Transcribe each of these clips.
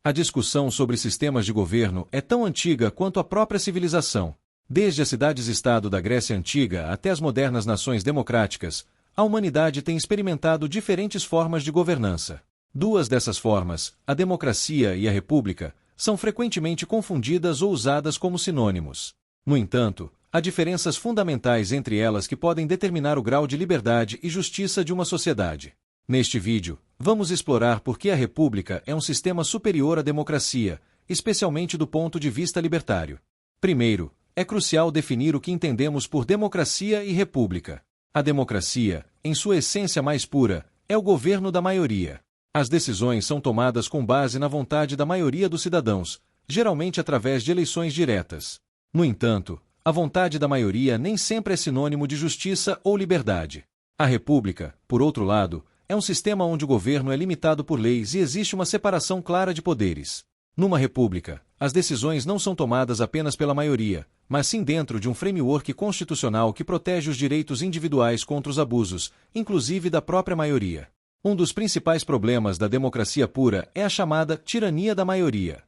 A discussão sobre sistemas de governo é tão antiga quanto a própria civilização. Desde as cidades-estado da Grécia Antiga até as modernas nações democráticas, a humanidade tem experimentado diferentes formas de governança. Duas dessas formas, a democracia e a república, são frequentemente confundidas ou usadas como sinônimos. No entanto, há diferenças fundamentais entre elas que podem determinar o grau de liberdade e justiça de uma sociedade. Neste vídeo, vamos explorar por que a república é um sistema superior à democracia, especialmente do ponto de vista libertário. Primeiro, é crucial definir o que entendemos por democracia e república. A democracia, em sua essência mais pura, é o governo da maioria. As decisões são tomadas com base na vontade da maioria dos cidadãos, geralmente através de eleições diretas. No entanto, a vontade da maioria nem sempre é sinônimo de justiça ou liberdade. A república, por outro lado, é um sistema onde o governo é limitado por leis e existe uma separação clara de poderes. Numa república, as decisões não são tomadas apenas pela maioria, mas sim dentro de um framework constitucional que protege os direitos individuais contra os abusos, inclusive da própria maioria. Um dos principais problemas da democracia pura é a chamada tirania da maioria.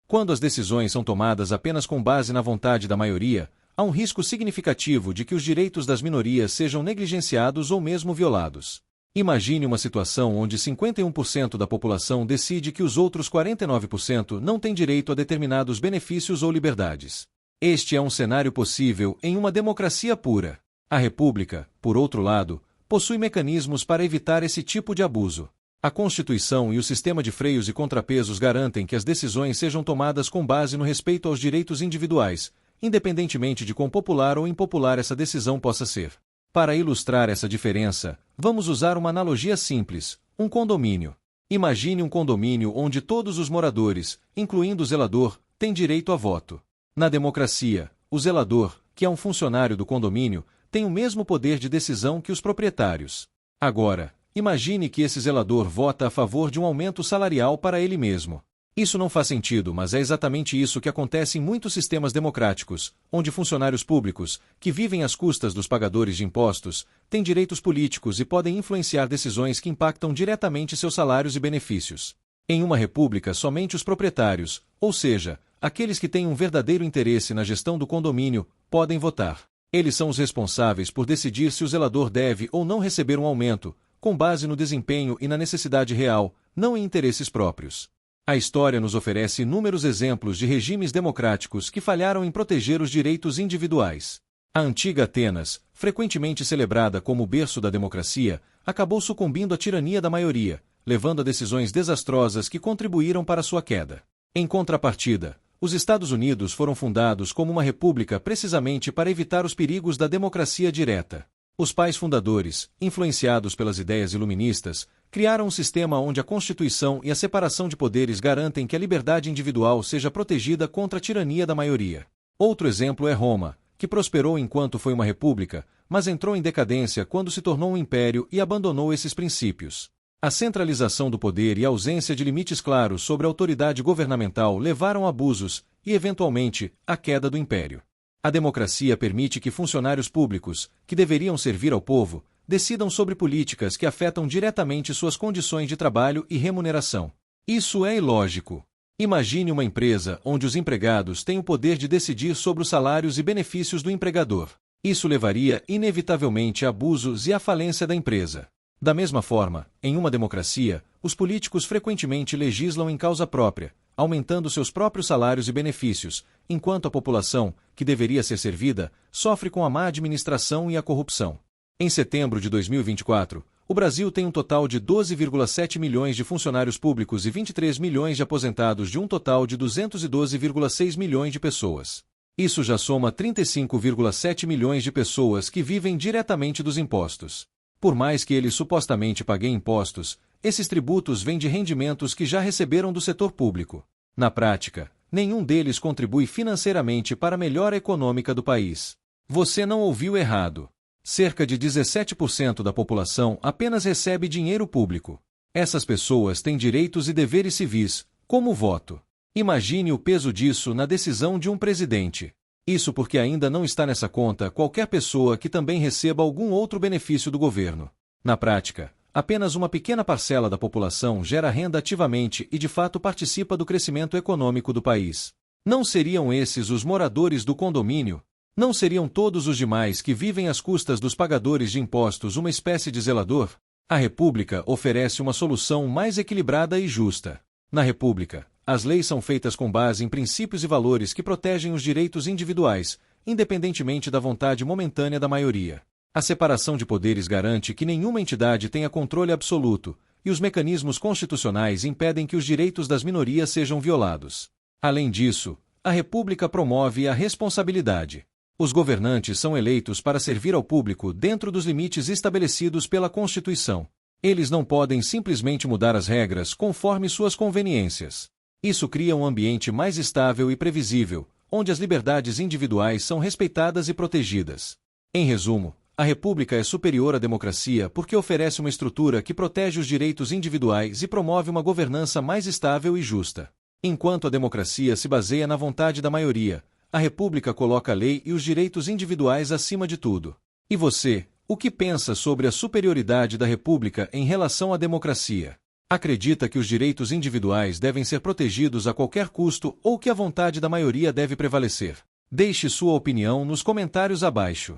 Quando as decisões são tomadas apenas com base na vontade da maioria, há um risco significativo de que os direitos das minorias sejam negligenciados ou mesmo violados. Imagine uma situação onde 51% da população decide que os outros 49% não têm direito a determinados benefícios ou liberdades. Este é um cenário possível em uma democracia pura. A república, por outro lado, possui mecanismos para evitar esse tipo de abuso. A Constituição e o sistema de freios e contrapesos garantem que as decisões sejam tomadas com base no respeito aos direitos individuais, independentemente de quão popular ou impopular essa decisão possa ser. Para ilustrar essa diferença, vamos usar uma analogia simples: um condomínio. Imagine um condomínio onde todos os moradores, incluindo o zelador, têm direito a voto. Na democracia, o zelador, que é um funcionário do condomínio, tem o mesmo poder de decisão que os proprietários. Agora, imagine que esse zelador vota a favor de um aumento salarial para ele mesmo. Isso não faz sentido, mas é exatamente isso que acontece em muitos sistemas democráticos, onde funcionários públicos, que vivem às custas dos pagadores de impostos, têm direitos políticos e podem influenciar decisões que impactam diretamente seus salários e benefícios. Em uma república, somente os proprietários, ou seja, aqueles que têm um verdadeiro interesse na gestão do condomínio, podem votar. Eles são os responsáveis por decidir se o zelador deve ou não receber um aumento, com base no desempenho e na necessidade real, não em interesses próprios. A história nos oferece inúmeros exemplos de regimes democráticos que falharam em proteger os direitos individuais. A antiga Atenas, frequentemente celebrada como o berço da democracia, acabou sucumbindo à tirania da maioria, levando a decisões desastrosas que contribuíram para sua queda. Em contrapartida, os Estados Unidos foram fundados como uma república precisamente para evitar os perigos da democracia direta. Os pais fundadores, influenciados pelas ideias iluministas, criaram um sistema onde a Constituição e a separação de poderes garantem que a liberdade individual seja protegida contra a tirania da maioria. Outro exemplo é Roma, que prosperou enquanto foi uma república, mas entrou em decadência quando se tornou um império e abandonou esses princípios. A centralização do poder e a ausência de limites claros sobre a autoridade governamental levaram a abusos e, eventualmente, à queda do império. A democracia permite que funcionários públicos, que deveriam servir ao povo, decidam sobre políticas que afetam diretamente suas condições de trabalho e remuneração. Isso é ilógico. Imagine uma empresa onde os empregados têm o poder de decidir sobre os salários e benefícios do empregador. Isso levaria inevitavelmente a abusos e à falência da empresa. Da mesma forma, em uma democracia, os políticos frequentemente legislam em causa própria, aumentando seus próprios salários e benefícios, enquanto a população, que deveria ser servida, sofre com a má administração e a corrupção. Em setembro de 2024, o Brasil tem um total de 12,7 milhões de funcionários públicos e 23 milhões de aposentados de um total de 212,6 milhões de pessoas. Isso já soma 35,7 milhões de pessoas que vivem diretamente dos impostos. Por mais que eles supostamente paguem impostos, esses tributos vêm de rendimentos que já receberam do setor público. Na prática, nenhum deles contribui financeiramente para a melhora econômica do país. Você não ouviu errado. Cerca de 17% da população apenas recebe dinheiro público. Essas pessoas têm direitos e deveres civis, como o voto. Imagine o peso disso na decisão de um presidente. Isso porque ainda não está nessa conta qualquer pessoa que também receba algum outro benefício do governo. Na prática, Apenas uma pequena parcela da população gera renda ativamente e de fato participa do crescimento econômico do país. Não seriam esses os moradores do condomínio? Não seriam todos os demais que vivem às custas dos pagadores de impostos uma espécie de zelador? A República oferece uma solução mais equilibrada e justa. Na República, as leis são feitas com base em princípios e valores que protegem os direitos individuais, independentemente da vontade momentânea da maioria. A separação de poderes garante que nenhuma entidade tenha controle absoluto, e os mecanismos constitucionais impedem que os direitos das minorias sejam violados. Além disso, a República promove a responsabilidade. Os governantes são eleitos para servir ao público dentro dos limites estabelecidos pela Constituição. Eles não podem simplesmente mudar as regras conforme suas conveniências. Isso cria um ambiente mais estável e previsível, onde as liberdades individuais são respeitadas e protegidas. Em resumo, a República é superior à democracia porque oferece uma estrutura que protege os direitos individuais e promove uma governança mais estável e justa. Enquanto a democracia se baseia na vontade da maioria, a República coloca a lei e os direitos individuais acima de tudo. E você, o que pensa sobre a superioridade da República em relação à democracia? Acredita que os direitos individuais devem ser protegidos a qualquer custo ou que a vontade da maioria deve prevalecer? Deixe sua opinião nos comentários abaixo.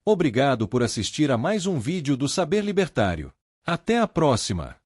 Obrigado por assistir a mais um vídeo do Saber Libertário. Até a próxima!